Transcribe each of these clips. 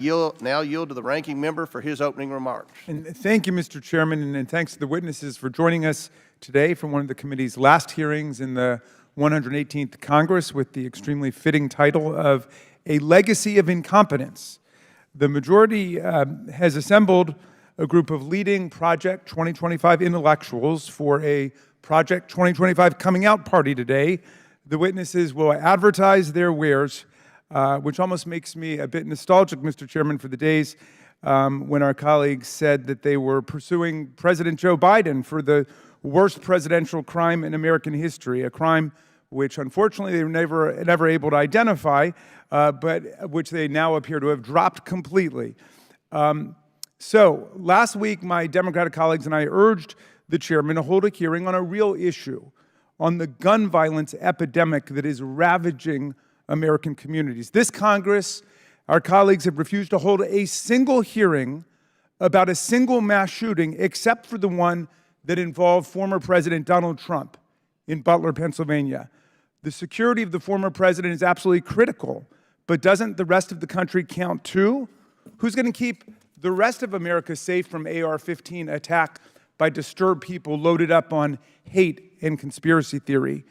Now yield to the ranking member for his opening remarks. And thank you, Mr. Chairman, and thanks to the witnesses for joining us today for one of the committee's last hearings in the 118th Congress with the extremely fitting title of A Legacy of Incompetence. The majority has assembled a group of leading Project 2025 intellectuals for a Project 2025 coming out party today. The witnesses will advertise their wares, which almost makes me a bit nostalgic, Mr. Chairman, for the days when our colleagues said that they were pursuing President Joe Biden for the worst presidential crime in American history, a crime which unfortunately they were never able to identify, but which they now appear to have dropped completely. So last week, my Democratic colleagues and I urged the chairman to hold a hearing on a real issue, on the gun violence epidemic that is ravaging American communities. This Congress, our colleagues have refused to hold a single hearing about a single mass shooting except for the one that involved former President Donald Trump in Butler, Pennsylvania. The security of the former president is absolutely critical, but doesn't the rest of the country count too? Who's going to keep the rest of America safe from AR-15 attack by disturbed people loaded up on hate and conspiracy theory?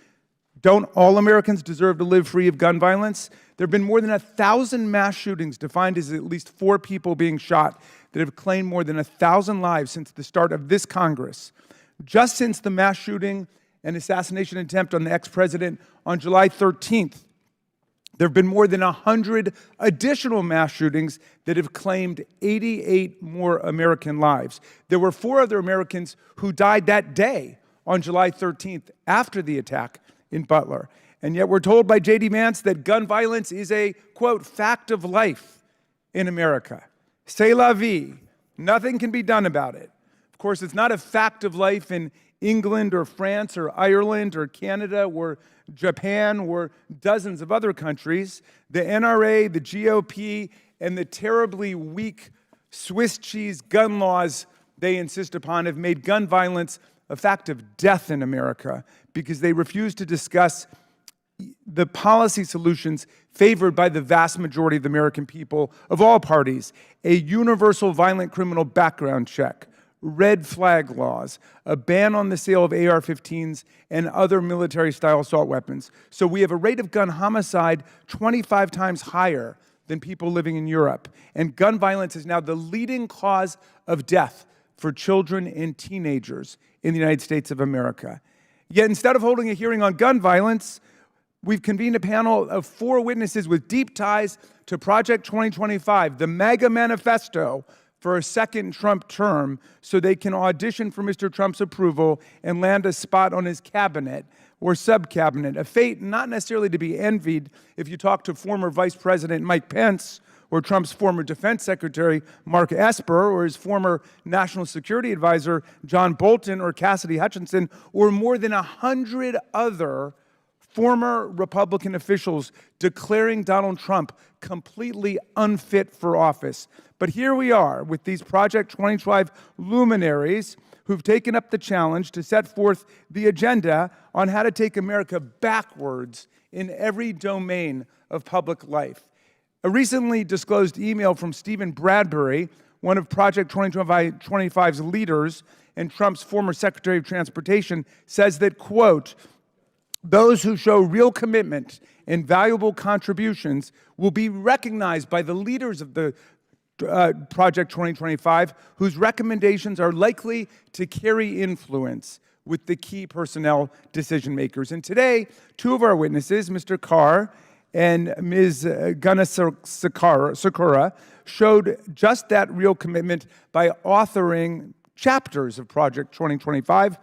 Don't all Americans deserve to live free of gun violence? There have been more than 1,000 mass shootings defined as at least 4 people being shot that have claimed more than 1,000 lives since the start of this Congress. Just since the mass shooting and assassination attempt on the ex-president on July 13th, there have been more than 100 additional mass shootings that have claimed 88 more American lives. There were 4 other Americans who died that day on July 13th after the attack in Butler. And yet we're told by J.D. Vance that gun violence is a, quote, fact of life in America. C'est la vie. Nothing can be done about it. Of course, it's not a fact of life in England or France or Ireland or Canada or Japan or dozens of other countries. The NRA, the GOP, and the terribly weak Swiss cheese gun laws they insist upon have made gun violence a fact of death in America because they refuse to discuss the policy solutions favored by the vast majority of the American people of all parties: a universal violent criminal background check, red flag laws, a ban on the sale of AR-15s and other military-style assault weapons. So we have a rate of gun homicide 25 times higher than people living in Europe. And gun violence is now the leading cause of death for children and teenagers in the United States of America. Yet instead of holding a hearing on gun violence, we've convened a panel of 4 witnesses with deep ties to Project 2025, the MAGA manifesto for a second Trump term, so they can audition for Mr. Trump's approval and land a spot on his cabinet or sub-cabinet, a fate not necessarily to be envied if you talk to former Vice President Mike Pence or Trump's former Defense Secretary Mark Esper or his former National Security Advisor John Bolton or Cassidy Hutchinson or more than 100 other former Republican officials declaring Donald Trump completely unfit for office. But here we are with these Project 2025 luminaries who've taken up the challenge to set forth the agenda on how to take America backwards in every domain of public life. A recently disclosed email from Stephen Bradbury, one of Project 2025's leaders and Trump's former Secretary of Transportation, says that, quote, those who show real commitment and valuable contributions will be recognized by the leaders of the Project 2025, whose recommendations are likely to carry influence with the key personnel decision makers. And today, 2 of our witnesses, Mr. Carr and Ms. Sakura, showed just that real commitment by authoring chapters of Project 2025.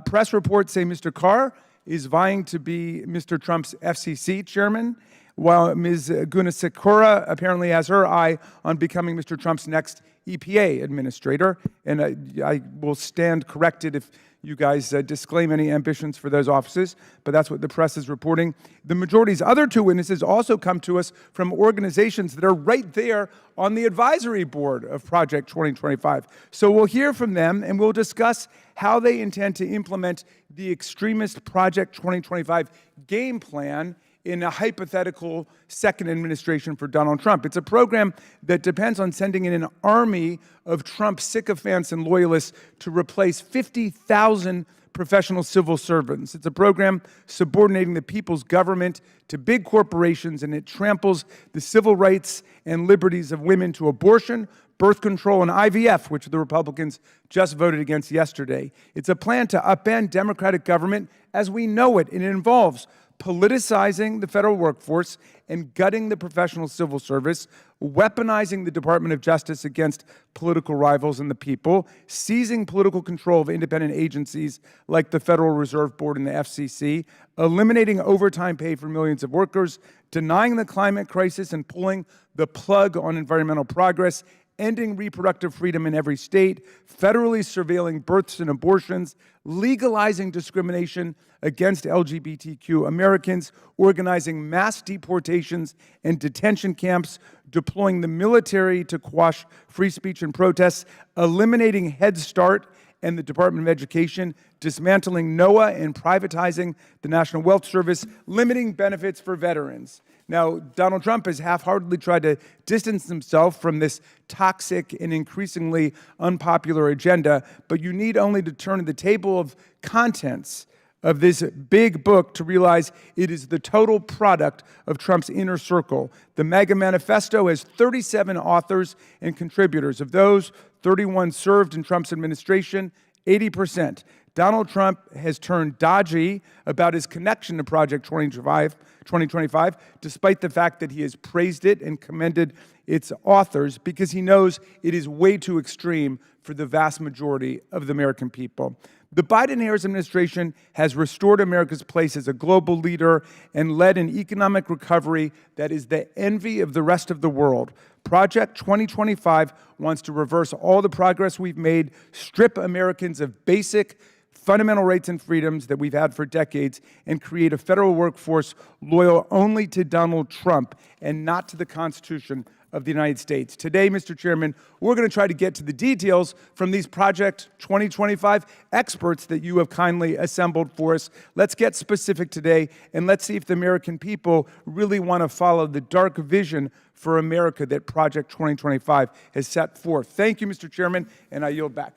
Press reports say Mr. Carr is vying to be Mr. Trump's FCC chairman, while Ms. Sakura apparently has her eye on becoming Mr. Trump's next EPA administrator. And I will stand corrected if you guys disclaim any ambitions for those offices, but that's what the press is reporting. The majority's other 2 witnesses also come to us from organizations that are right there on the advisory board of Project 2025. So we'll hear from them and we'll discuss how they intend to implement the extremist Project 2025 game plan in a hypothetical second administration for Donald Trump. It's a program that depends on sending in an army of Trump sycophants and loyalists to replace 50,000 professional civil servants. It's a program subordinating the people's government to big corporations, and it tramples the civil rights and liberties of women to abortion, birth control, and IVF, which the Republicans just voted against yesterday. It's a plan to upend democratic government as we know it, and it involves politicizing the federal workforce and gutting the professional civil service, weaponizing the Department of Justice against political rivals and the people, seizing political control of independent agencies like the Federal Reserve Board and the FCC, eliminating overtime pay for millions of workers, denying the climate crisis and pulling the plug on environmental progress, ending reproductive freedom in every state, federally surveilling births and abortions, legalizing discrimination against LGBTQ Americans, organizing mass deportations and detention camps, deploying the military to quash free speech and protests, eliminating Head Start and the Department of Education, dismantling NOAA and privatizing the National Wealth Service, limiting benefits for veterans. Now, Donald Trump has half-heartedly tried to distance himself from this toxic and increasingly unpopular agenda, but you need only to turn to the table of contents of this big book to realize it is the total product of Trump's inner circle. The MAGA Manifesto has 37 authors and contributors. Of those, 31 served in Trump's administration, 80%. Donald Trump has turned dodgy about his connection to Project 2025, despite the fact that he has praised it and commended its authors, because he knows it is way too extreme for the vast majority of the American people. The Biden-Harris administration has restored America's place as a global leader and led an economic recovery that is the envy of the rest of the world. Project 2025 wants to reverse all the progress we've made, strip Americans of basic fundamental rights and freedoms that we've had for decades, and create a federal workforce loyal only to Donald Trump and not to the Constitution of the United States. Today, Mr. Chairman, we're going to try to get to the details from these Project 2025 experts that you have kindly assembled for us. Let's get specific today, and let's see if the American people really want to follow the dark vision for America that Project 2025 has set forth. Thank you, Mr. Chairman, and I yield back.